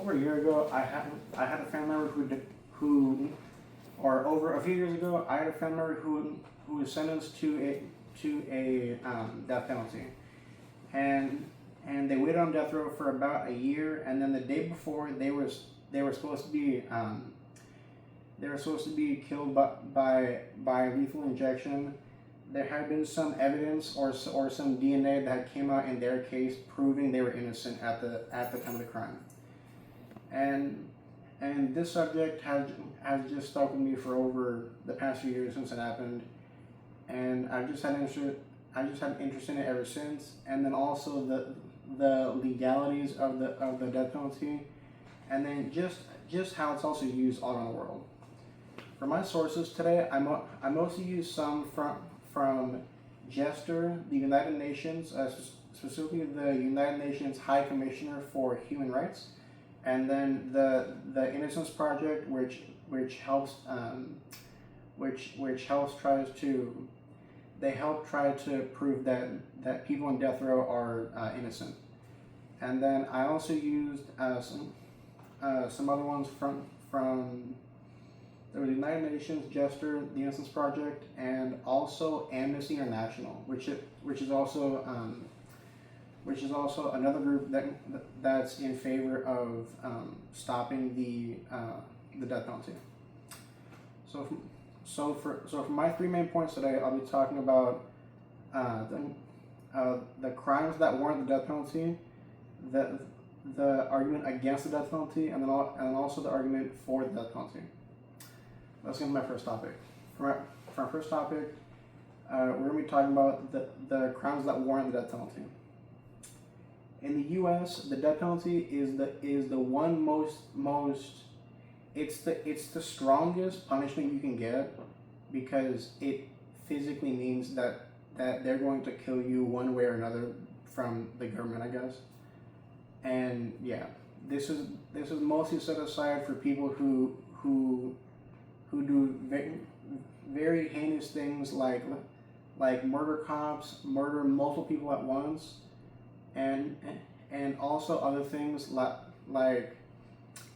over a year ago, I had a family member or over a few years ago, I had a family member who was sentenced to a death penalty, and they waited on death row for about a year, and then the day before they were supposed to be killed by lethal injection. There had been some evidence or some DNA that came out in their case proving they were innocent at the time of the crime, and this subject has just stuck with me for over the past few years since it happened, and I've just had interest in it ever since. And then also the legalities of the death penalty, and then just how it's also used all around the world. For my sources today, I mostly use some from Jester, the United Nations, specifically the United Nations High Commissioner for Human Rights, and then the Innocence Project, which helps try to prove that people in death row are innocent. And then I also used some other ones from the United Nations, Jester, the Innocence Project, and also Amnesty International, which is also another group that's in favor of stopping the death penalty. So for my three main points today, I'll be talking about the crimes that warrant the death penalty, the argument against the death penalty, and also the argument for the death penalty. Let's get into my first topic. For our first topic, we're going to be talking about the crimes that warrant the death penalty. In the U.S., the death penalty is the one it's the strongest punishment you can get, because it physically means that they're going to kill you one way or another from the government, I guess. And yeah, this is mostly set aside for people who do very heinous things like murder cops, murder multiple people at once, and also other things like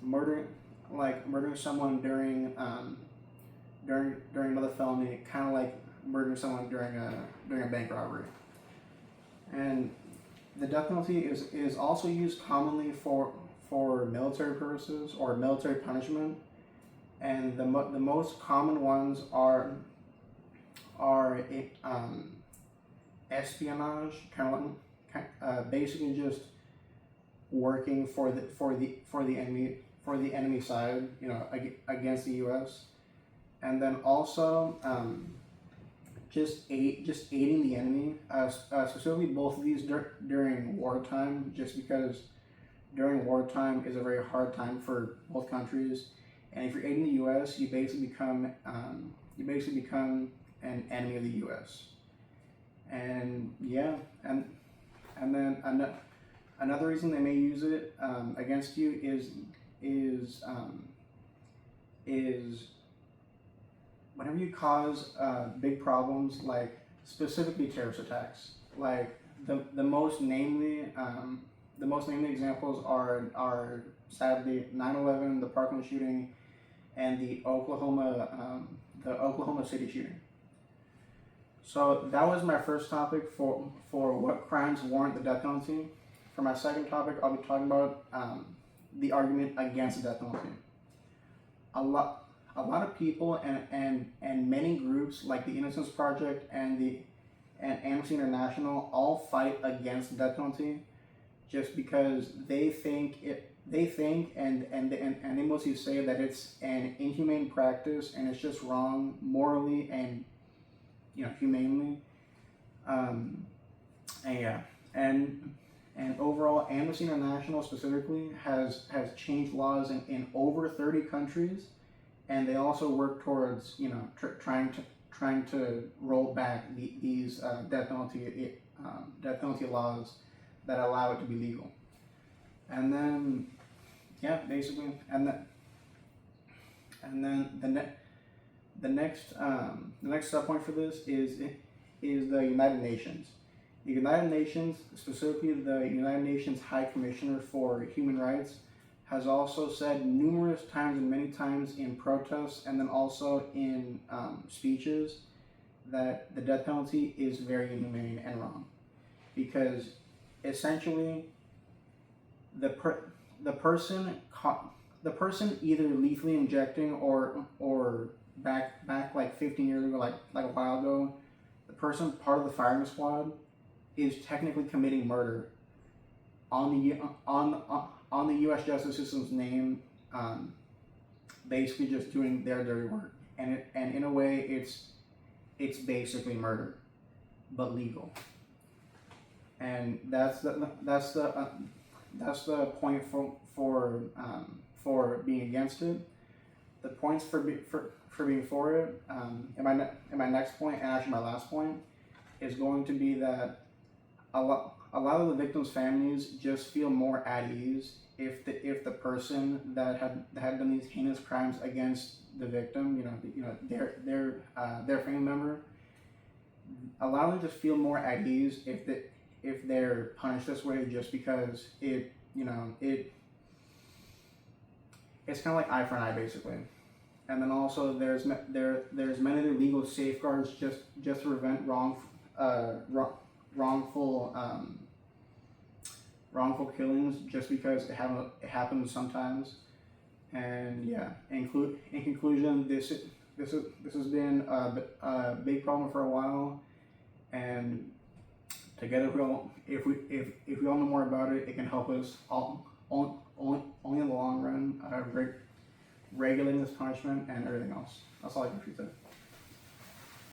murdering someone during another felony, kind of like murdering someone during a bank robbery. And the death penalty is also used commonly for military purposes or military punishment, and the most common ones are espionage, basically just working for the enemy side, against the U.S. And then also just aiding the enemy, specifically both of these during wartime, just because during wartime is a very hard time for both countries. And if you're aiding the U.S., you basically become an enemy of the U.S. And yeah, and then another reason they may use it against you is whenever you cause big problems, like specifically terrorist attacks. Like the most namely examples are sadly 9/11, the Parkland shooting, and the Oklahoma City shooting. So that was my first topic for what crimes warrant the death penalty. For my second topic, I'll be talking about the argument against the death penalty. A lot of people and many groups like the Innocence Project and Amnesty International all fight against the death penalty, just because they think and they mostly say that it's an inhumane practice and it's just wrong morally and humanely. And overall, Amnesty International specifically has changed laws in over 30 countries, and they also work towards trying to roll back these death penalty laws that allow it to be legal. And then basically, and then the next subpoint for this is the United Nations. The United Nations, specifically the United Nations High Commissioner for Human Rights, has also said numerous times and many times in protests and then also in speeches that the death penalty is very inhumane and wrong, because essentially the person either lethally injecting or back like 15 years ago, like a while ago, the person part of the firing squad is technically committing murder on the U.S. justice system's name, basically just doing their dirty work, and in a way it's basically murder, but legal, and that's the point for being against it. The points for being for it, and my next point, and actually my last point, is going to be that a lot of the victims' families just feel more at ease if the person that had done these heinous crimes against the victim, their family member, allow them to feel more at ease if they're punished this way, just because it's kind of like eye for an eye, basically. And then also there's many other legal safeguards just to prevent wrongful killings, just because it happens sometimes. And yeah, in conclusion, this has been a big problem for a while, and together if we all know more about it, it can help us all only in the long run, regulating this punishment and everything else. That's all I can say.